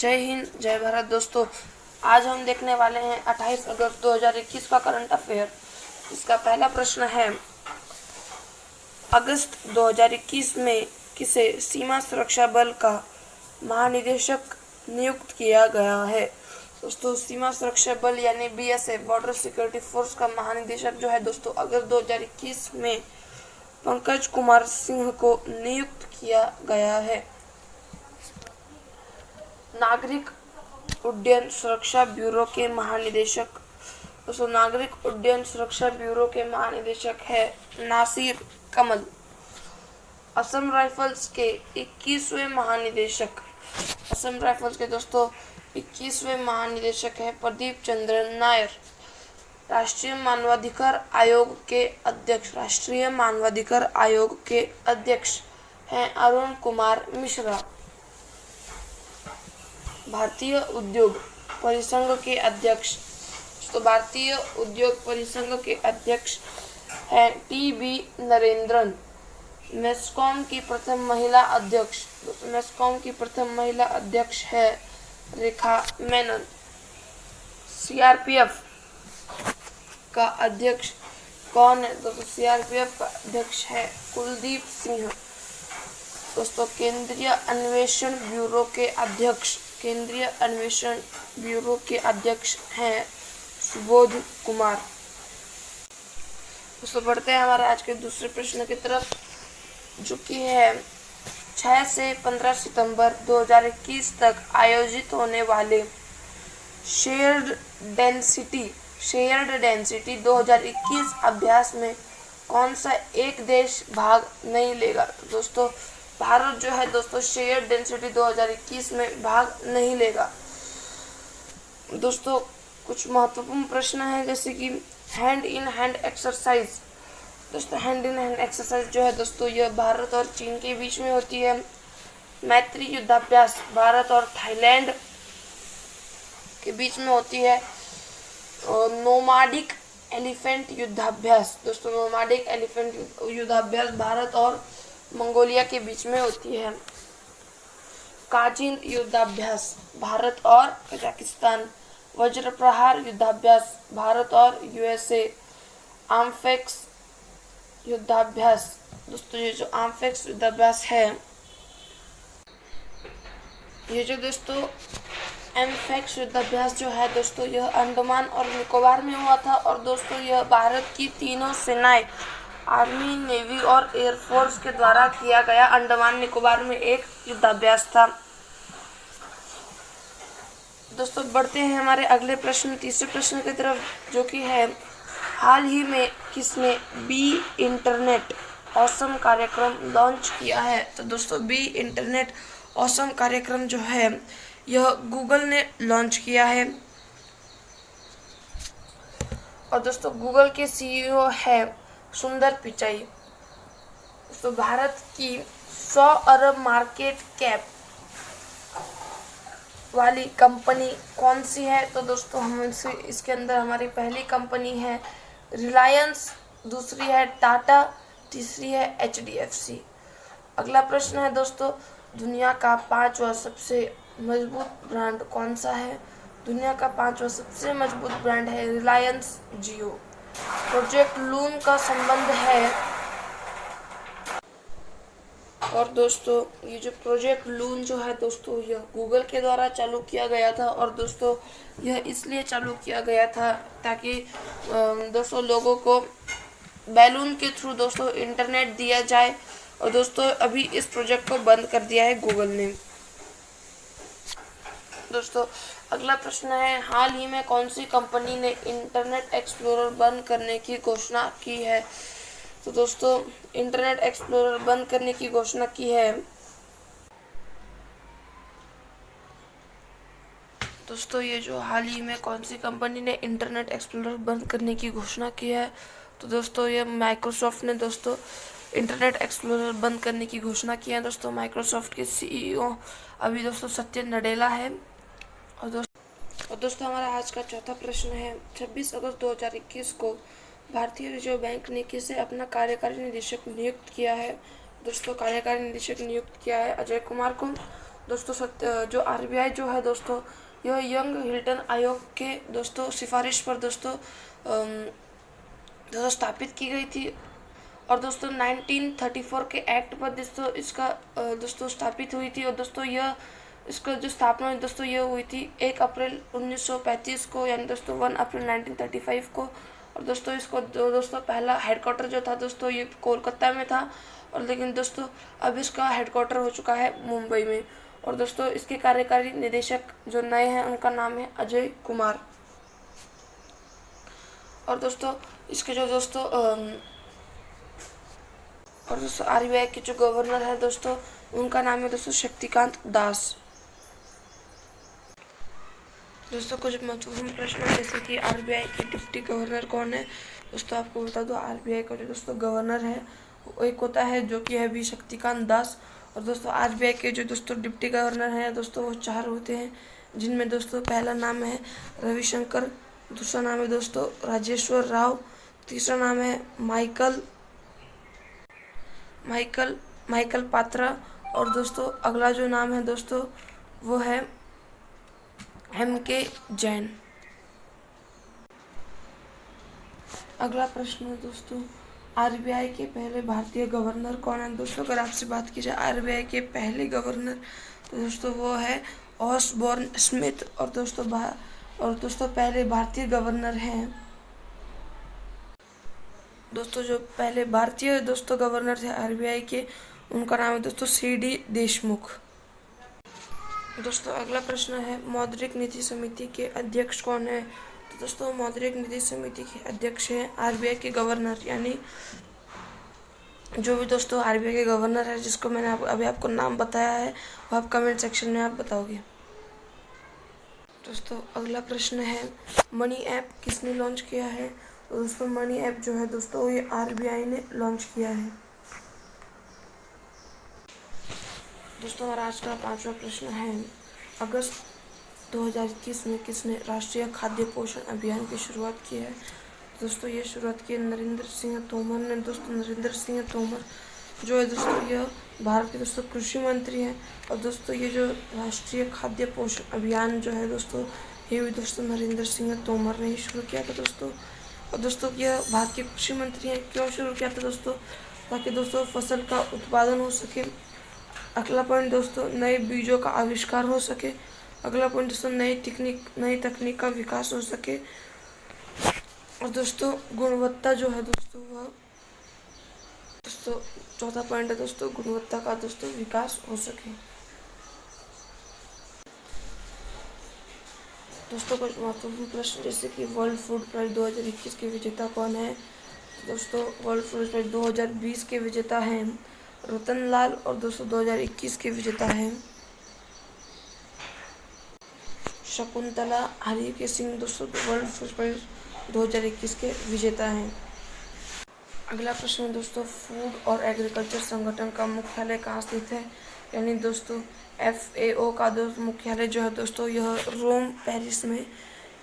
जय हिंद, जय भारत। दोस्तों, आज हम देखने वाले हैं 28 अगस्त 2021 का करंट अफेयर। इसका पहला प्रश्न है, अगस्त 2021 में किसे सीमा सुरक्षा बल का महानिदेशक नियुक्त किया गया है? दोस्तों, सीमा सुरक्षा बल यानी BSF बॉर्डर सिक्योरिटी फोर्स का महानिदेशक जो है दोस्तों अगस्त 2021 में पंकज कुमार सिंह को नियुक्त किया गया है। नागरिक उड्डयन सुरक्षा ब्यूरो के महानिदेशक दोस्तों नागरिक उड्डयन सुरक्षा ब्यूरो के महानिदेशक है नासिर कमल। असम राइफल्स के 21वें महानिदेशक असम राइफल्स के दोस्तों 21वें महानिदेशक है प्रदीप चंद्रन नायर। राष्ट्रीय मानवाधिकार आयोग के अध्यक्ष हैं अरुण कुमार मिश्रा। भारतीय उद्योग परिसंघ के अध्यक्ष हैं TB नरेंद्रन। मेस्कॉम की प्रथम महिला अध्यक्ष है रेखा मेनन। CRPF का अध्यक्ष कौन है? दोस्तों, CRPF का अध्यक्ष है कुलदीप सिंह। दोस्तों, केंद्रीय अन्वेषण ब्यूरो के अध्यक्ष हैं सुबोध कुमार। दोस्तों, बढ़ते हैं हमारे आज के दूसरे प्रश्न की तरफ, जो कि है 6 से 15 सितंबर 2021 तक आयोजित होने वाले शेयर्ड डेंसिटी 2021 अभ्यास में कौन सा एक देश भाग नहीं लेगा? दोस्तों, भारत जो है दोस्तों शेयर डेंसिटी 2021 में भाग नहीं लेगा। दोस्तों, कुछ महत्वपूर्ण प्रश्न है, जैसे कि हैंड इन हैंड एक्सरसाइज। दोस्तों, हैंड इन हैंड एक्सरसाइज जो है दोस्तों यह भारत और चीन के बीच में होती है। मैत्री युद्धाभ्यास भारत और थाईलैंड के बीच में होती है। और नोमाडिक एलिफेंट युद्धाभ्यास भारत और मंगोलिया के बीच में होती है। काजिन युद्धाभ्यास भारत और कजाकिस्तान। वज्र प्रहार युद्धाभ्यास भारत और USA। आर्मफेक्स युद्धाभ्यास दोस्तों ये जो आर्मफेक्स युद्धाभ्यास है, ये जो दोस्तों एमफेक्स युद्धाभ्यास जो है दोस्तों यह अंडमान और निकोबार में हुआ था। और दोस्तों यह भारत की तीनों सेनाएं आर्मी, नेवी और एयरफोर्स के द्वारा किया गया अंडमान निकोबार में एक युद्धाभ्यास था। दोस्तों, बढ़ते हैं हमारे अगले प्रश्न, तीसरे प्रश्न की तरफ, जो कि है हाल ही में किसने बी इंटरनेट ऑसम कार्यक्रम लॉन्च किया है? तो दोस्तों, बी इंटरनेट ऑसम कार्यक्रम जो है यह गूगल ने लॉन्च किया है। और दोस्तों, गूगल के CEO है सुंदर पिचाई। तो भारत की 100 अरब मार्केट कैप वाली कंपनी कौन सी है? तो दोस्तों, हम इसके अंदर हमारी पहली कंपनी है रिलायंस, दूसरी है टाटा, तीसरी है HDFC। अगला प्रश्न है दोस्तों, दुनिया का 5वां सबसे मजबूत ब्रांड कौन सा है? दुनिया का 5वां सबसे मजबूत ब्रांड है रिलायंस जियो। प्रोजेक्ट लून का संबंध है, और दोस्तों ये जो प्रोजेक्ट लून जो है दोस्तों यह गूगल के द्वारा चालू किया गया था। और दोस्तों यह इसलिए चालू किया गया था ताकि दोस्तों लोगों को बैलून के थ्रू दोस्तों इंटरनेट दिया जाए। और दोस्तों अभी इस प्रोजेक्ट को बंद कर दिया है गूगल ने। दोस्तों, अगला प्रश्न है, हाल ही में कौन सी कंपनी ने इंटरनेट एक्सप्लोरर बंद करने की घोषणा की है? तो दोस्तों, इंटरनेट एक्सप्लोरर बंद करने की घोषणा की है दोस्तों ये जो हाल ही में कौन सी कंपनी ने इंटरनेट एक्सप्लोरर बंद करने की घोषणा की है? तो दोस्तों ये माइक्रोसॉफ्ट ने दोस्तों इंटरनेट एक्सप्लोरर बंद करने की घोषणा की है। दोस्तों, माइक्रोसॉफ्ट के CEO अभी दोस्तों सत्य नडेला है। और दोस्तों हमारा आज का चौथा प्रश्न है, 26 अगस्त 2021 को भारतीय रिजर्व बैंक ने किसे अपना कार्यकारी निदेशक नियुक्त किया है? दोस्तों कार्यकारी निदेशक नियुक्त किया है अजय कुमार को। दोस्तों जो आरबीआई जो है दोस्तों, यह यंग हिल्टन आयोग के दोस्तों सिफारिश पर दोस्तों स्थापित की गई थी। और दोस्तों 1934 के एक्ट पर दोस्तों इसका दोस्तों स्थापित हुई थी। और दोस्तों यह इसका जो स्थापना दोस्तों यह हुई थी 1 अप्रैल 1935 को, यानी दोस्तों 1 अप्रैल 1935 को। और दोस्तों इसको दोस्तों पहला हेडक्वार्टर जो था दोस्तों ये कोलकाता में था, और लेकिन दोस्तों अब इसका हेडक्वार्टर हो चुका है मुंबई में। और दोस्तों इसके कार्यकारी निदेशक जो नए हैं उनका नाम है अजय कुमार। और दोस्तों इसके जो दोस्तों आरबीआई के जो गवर्नर है दोस्तों उनका नाम है दोस्तों शक्तिकांत दास। दोस्तों कुछ महत्वपूर्ण प्रश्न है, जैसे कि आरबीआई के डिप्टी गवर्नर कौन है। दोस्तों आपको बता दो, आरबीआई का जो दोस्तों गवर्नर है वो एक होता है जो कि है भी शक्तिकांत दास। और दोस्तों आरबीआई के जो दोस्तों डिप्टी गवर्नर हैं दोस्तों वो 4 होते हैं, जिनमें दोस्तों पहला नाम है रविशंकर, दूसरा नाम है दोस्तों राजेश्वर राव, तीसरा नाम है माइकल पात्रा, और दोस्तों अगला जो नाम है दोस्तों वो है MK जैन। अगला प्रश्न है दोस्तों, आरबीआई के पहले भारतीय गवर्नर कौन है। दोस्तों अगर आपसे बात की जाए आरबीआई के पहले गवर्नर तो दोस्तों वो है ऑसबॉर्न स्मिथ। और दोस्तों पहले भारतीय गवर्नर हैं दोस्तों, जो पहले भारतीय दोस्तों गवर्नर थे आरबीआई के, उनका नाम है दोस्तों CD देशमुख। दोस्तों अगला प्रश्न है, मौद्रिक नीति समिति के अध्यक्ष कौन है। तो दोस्तों मौद्रिक नीति समिति के अध्यक्ष हैं आरबीआई के गवर्नर, यानी जो भी दोस्तों आरबीआई के गवर्नर है जिसको मैंने अभी आपको नाम बताया है वो आप कमेंट सेक्शन में आप बताओगे। दोस्तों अगला प्रश्न है, मनी ऐप किसने लॉन्च किया है। तो दोस्तों मनी ऐप जो है दोस्तों ये आरबीआई ने लॉन्च किया है। दोस्तों हमारा आज का 5वां प्रश्न है, अगस्त 2021 में किसने राष्ट्रीय खाद्य पोषण अभियान की शुरुआत की है। दोस्तों ये शुरुआत की नरेंद्र सिंह तोमर ने। दोस्तों नरेंद्र सिंह तोमर जो है दोस्तों यह भारत के दोस्तों कृषि मंत्री हैं। और दोस्तों ये जो राष्ट्रीय खाद्य पोषण अभियान जो है दोस्तों ये भी दोस्तों नरेंद्र सिंह तोमर ने ही शुरू किया था दोस्तों। और दोस्तों यह भारत के कृषि मंत्री हैं, क्यों शुरू किया था दोस्तों, ताकि दोस्तों फसल का उत्पादन हो सके। अगला पॉइंट दोस्तों नए बीजों का आविष्कार हो सके। अगला पॉइंट दोस्तों नई तकनीक का विकास हो सके। और दोस्तों गुणवत्ता जो है दोस्तों वह दोस्तों चौथा पॉइंट है दोस्तों गुणवत्ता का दोस्तों विकास हो सके। दोस्तों कुछ महत्वपूर्ण प्रश्न, जैसे कि वर्ल्ड फूड प्राइज 2021 के विजेता कौन है। दोस्तों वर्ल्ड फूड प्राइज 2020 के विजेता हैं रतनलाल, और दोस्तों 2021 के विजेता हैं शकुंतला हरिके सिंह। दोस्तों वर्ल्ड फूड प्राइज 2021 के विजेता हैं। अगला प्रश्न है दोस्तों, फूड और एग्रीकल्चर संगठन का मुख्यालय कहाँ स्थित है। यानी दोस्तों FAO का दोस्तों मुख्यालय जो है दोस्तों यह रोम पेरिस में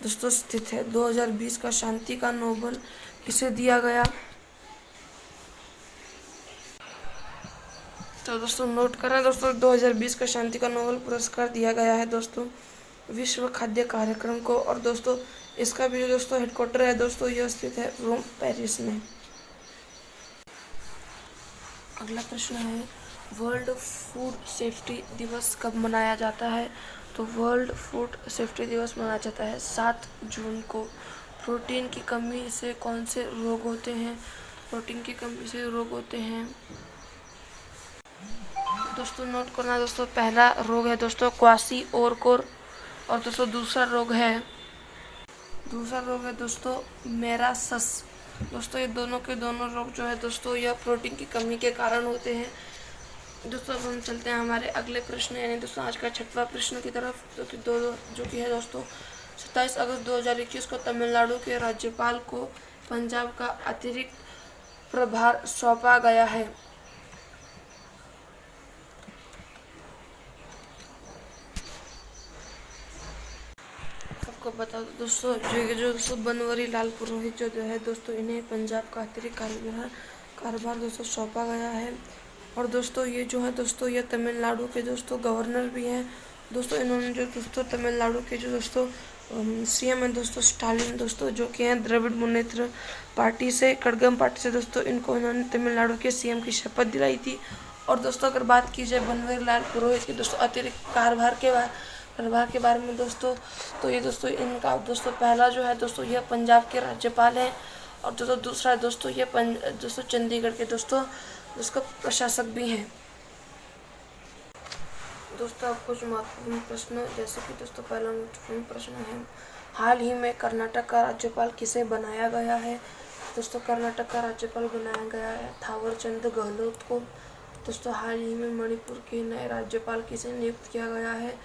दोस्तों स्थित है। 2020 का शांति का नोबेल किसे दिया गया। तो दोस्तों नोट करें दोस्तों 2020 का शांति का नोबेल पुरस्कार दिया गया है दोस्तों विश्व खाद्य कार्यक्रम को। और दोस्तों इसका भी जो दोस्तों हेडक्वार्टर है दोस्तों यह स्थित है रोम पेरिस में। अगला प्रश्न है, वर्ल्ड फूड सेफ्टी दिवस कब मनाया जाता है। तो वर्ल्ड फूड सेफ्टी दिवस मनाया जाता है 7 जून को। प्रोटीन की कमी से कौन से रोग होते हैं। प्रोटीन की कमी से रोग होते हैं दोस्तों नोट करना दोस्तों, पहला रोग है दोस्तों क्वासी-ओरकोर, और दोस्तों दूसरा रोग है दोस्तों मेरासस। दोस्तों ये दोनों के दोनों रोग जो है दोस्तों यह प्रोटीन की कमी के कारण होते हैं। दोस्तों अब हम चलते हैं हमारे अगले प्रश्न यानी दोस्तों आज का 6वां प्रश्न की तरफ, जो कि है दोस्तों 27 अगस्त 2021 को तमिलनाडु के राज्यपाल को पंजाब का अतिरिक्त प्रभार सौंपा गया है। आपको बता दो दोस्तों जो दोस्तों बनवारी लाल पुरोहित जो है दोस्तों इन्हें पंजाब का अतिरिक्त कार्यभार दोस्तों सौंपा गया है। और दोस्तों ये जो है दोस्तों ये तमिलनाडु के दोस्तों गवर्नर भी हैं दोस्तों। इन्होंने जो दोस्तों तमिलनाडु के जो दोस्तों सीएम हैं दोस्तों स्टालिन दोस्तों, जो कि हैं द्रविड़ मुन्नेत्र पार्टी से, कड़गम पार्टी से दोस्तों, इनको इन्होंने तमिलनाडु के सीएम की शपथ दिलाई थी। और दोस्तों अगर बात की जाए बनवारीलाल पुरोहित की दोस्तों अतिरिक्त प्रभार के बारे में दोस्तों, तो ये दोस्तों इनका दोस्तों पहला जो है दोस्तों यह पंजाब के राज्यपाल हैं। और दोस्तों दूसरा है दोस्तों ये दोस्तों चंडीगढ़ के दोस्तों उसका प्रशासक भी हैं। दोस्तों अब कुछ महत्वपूर्ण प्रश्न, जैसे कि दोस्तों पहला महत्वपूर्ण प्रश्न है, हाल ही में कर्नाटक का राज्यपाल किसे बनाया गया है? दोस्तों कर्नाटक का राज्यपाल बनाया गया है थावरचंद गहलोत को। दोस्तों हाल ही में मणिपुर के नए राज्यपाल किसे नियुक्त किया गया है?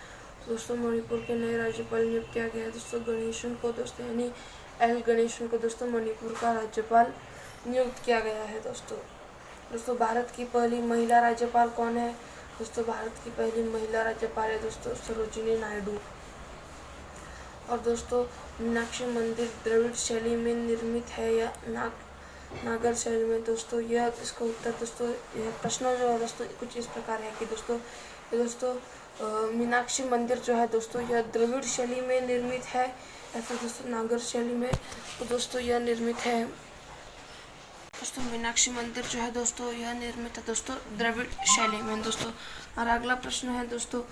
दोस्तों मणिपुर के नए राज्यपाल नियुक्त किया गया है दोस्तों गणेशन को दोस्तों, यानी एल गणेशन को दोस्तों मणिपुर का राज्यपाल नियुक्त किया गया है दोस्तों। दोस्तों भारत की पहली महिला राज्यपाल कौन है? दोस्तों भारत की पहली महिला राज्यपाल है दोस्तों सरोजिनी नायडू। और दोस्तों मीनाक्षी मंदिर द्रविड़ शैली में निर्मित है या नागर शैली में? दोस्तों यह इसका उत्तर दोस्तों, यह प्रश्न जो है दोस्तों कुछ इस प्रकार है कि दोस्तों मीनाक्षी मंदिर जो है दोस्तों यह द्रविड़ शैली में निर्मित है या फिर दोस्तों नागर शैली में? तो दोस्तों यह निर्मित है दोस्तों मीनाक्षी मंदिर जो है दोस्तों यह निर्मित है दोस्तों द्रविड़ शैली में दोस्तों। और अगला प्रश्न है दोस्तों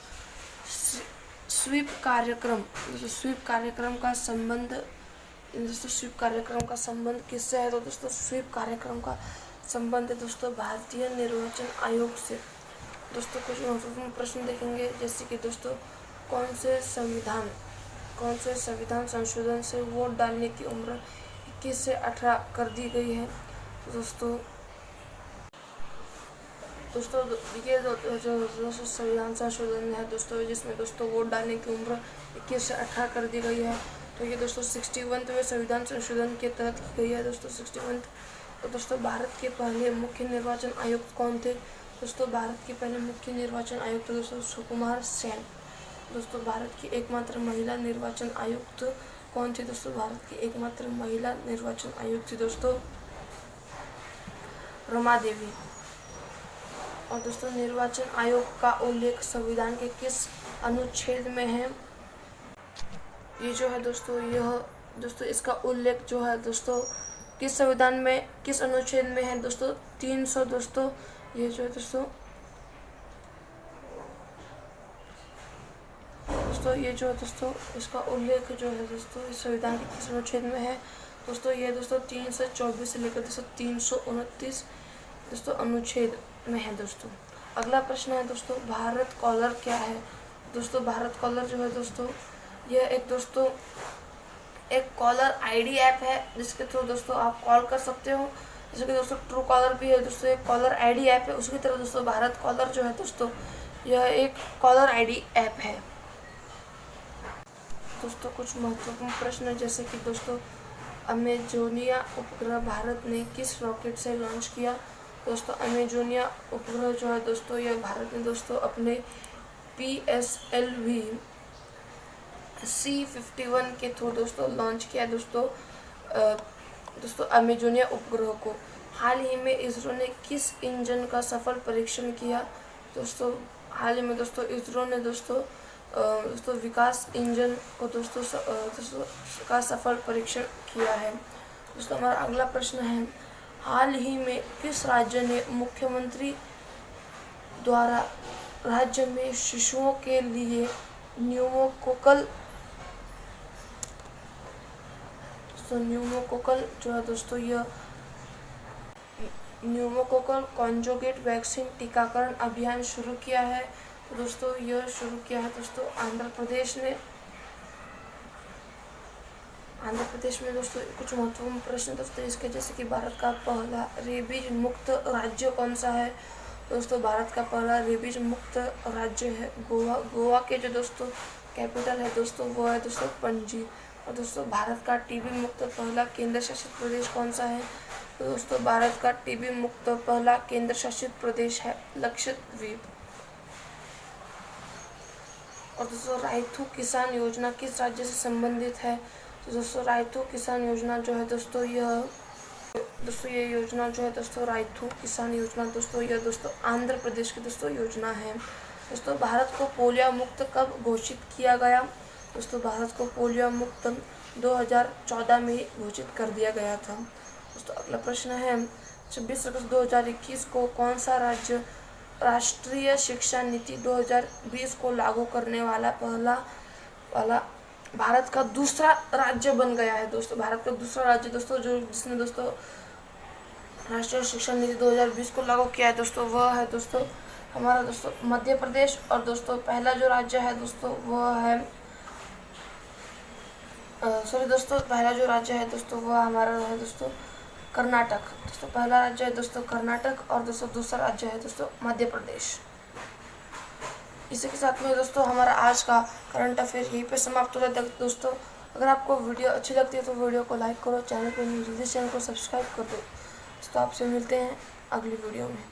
स्वीप कार्यक्रम, दोस्तों स्वीप कार्यक्रम का संबंध किससे है? तो दोस्तों स्वीप कार्यक्रम का संबंध है दोस्तों भारतीय निर्वाचन आयोग से। दोस्तों कुछ महत्वपूर्ण प्रश्न देखेंगे, जैसे कि दोस्तों कौन से संविधान संशोधन से वोट डालने की उम्र 21 से 18 कर दी गई है? दोस्तों ये जो संविधान संशोधन है दोस्तों, जिसमें दोस्तों वोट डालने की उम्र 21 से 18 कर दी गई है, तो ये दोस्तों 61वें संविधान संशोधन के तहत की गई है दोस्तों 61। तो दोस्तों भारत के पहले मुख्य निर्वाचन आयुक्त कौन थे? दोस्तों भारत के पहले मुख्य निर्वाचन आयुक्त दोस्तों सुकुमार सेन। दोस्तों भारत की एकमात्र महिला निर्वाचन आयुक्त कौन थी? दोस्तों भारत की एकमात्र महिला निर्वाचन आयुक्त थी दोस्तों रमा देवी। और दोस्तों निर्वाचन आयोग का उल्लेख संविधान के किस अनुच्छेद में है? ये जो है दोस्तों इसका उल्लेख जो है दोस्तों किस संविधान में किस अनुच्छेद में है? दोस्तों 300 दोस्तों, ये जो है दोस्तों ये जो है दोस्तों इसका उल्लेख जो है दोस्तों इस संविधान के किस अनुच्छेद में है? दोस्तों ये दोस्तों 324 से लेकर दोस्तों 329 दोस्तों अनुच्छेद में है दोस्तों। अगला प्रश्न है दोस्तों भारत कॉलर क्या है? दोस्तों भारत कॉलर जो है दोस्तों यह एक कॉलर आईडी ऐप है, जिसके थ्रू दोस्तों आप कॉल कर सकते हो। जैसे कि दोस्तों ट्रू कॉलर भी है दोस्तों, एक कॉलर आईडी ऐप है, उसकी तरह दोस्तों भारत कॉलर जो है दोस्तों यह एक कॉलर आईडी ऐप है। दोस्तों कुछ महत्वपूर्ण प्रश्न, जैसे कि दोस्तों अमेजोनिया उपग्रह भारत ने किस रॉकेट से लॉन्च किया? दोस्तों अमेजोनिया उपग्रह जो है दोस्तों यह भारत ने दोस्तों अपने PSLV C-51 के थ्रू दोस्तों लॉन्च किया दोस्तों अमेजोनिया उपग्रह को। हाल ही में इसरो ने किस इंजन का सफल परीक्षण किया? दोस्तों हाल ही में दोस्तों इसरो ने दोस्तों विकास इंजन को दोस्तों का सफल परीक्षण किया है। दोस्तों हमारा अगला प्रश्न है, हाल ही में किस राज्य ने मुख्यमंत्री द्वारा राज्य में शिशुओं के लिए न्यूमोकोकल जो है दोस्तों यह न्यूमोकोकल कॉन्जुगेट वैक्सीन टीकाकरण अभियान शुरू किया है? तो दोस्तों यह शुरू किया है दोस्तों आंध्र प्रदेश में दोस्तों। कुछ महत्वपूर्ण प्रश्न दोस्तों इसके, जैसे कि भारत का पहला रेबीज मुक्त राज्य कौन सा है? दोस्तों भारत का पहला रेबीज मुक्त राज्य है गोवा। गोवा के जो दोस्तों कैपिटल है दोस्तों वो है दोस्तों पणजी। और दोस्तों भारत का टीबी मुक्त पहला केंद्र शासित प्रदेश कौन सा है? तो दोस्तों भारत का टीबी मुक्त पहला केंद्र शासित प्रदेश है लक्षद्वीप। और दोस्तों रायथू किसान योजना किस राज्य से संबंधित है? तो दोस्तों रायथू किसान योजना जो है दोस्तों यह दोस्तों ये योजना जो है दोस्तों राइथू किसान योजना दोस्तों, यह दोस्तों आंध्र प्रदेश की दोस्तों योजना है। दोस्तों भारत को पोलियो मुक्त कब घोषित किया गया? दोस्तों भारत को पोलियो मुक्त 2014 में ही घोषित कर दिया गया था। दोस्तों अगला प्रश्न है 26 अगस्त 2021 को कौन सा राज्य राष्ट्रीय शिक्षा नीति 2020 को लागू करने वाला भारत का दूसरा राज्य बन गया है? दोस्तों भारत का दूसरा राज्य दोस्तों जिसने दोस्तों राष्ट्रीय शिक्षा नीति 2020 को लागू किया है दोस्तों, वह है दोस्तों हमारा दोस्तों मध्य प्रदेश। और दोस्तों पहला जो राज्य है दोस्तों वह है पहला जो राज्य है दोस्तों वह हमारा है दोस्तों कर्नाटक। दोस्तों पहला राज्य है दोस्तों कर्नाटक और दोस्तों दूसरा राज्य है दोस्तों मध्य प्रदेश। इसी के साथ में दोस्तों हमारा आज का करंट अफेयर यहीं पे समाप्त हो जाता है दोस्तों। अगर आपको वीडियो अच्छी लगती है तो वीडियो को लाइक करो, चैनल पर न्यू जल्दी चैनल को सब्सक्राइब कर दो। दोस्तों आपसे मिलते हैं अगली वीडियो में।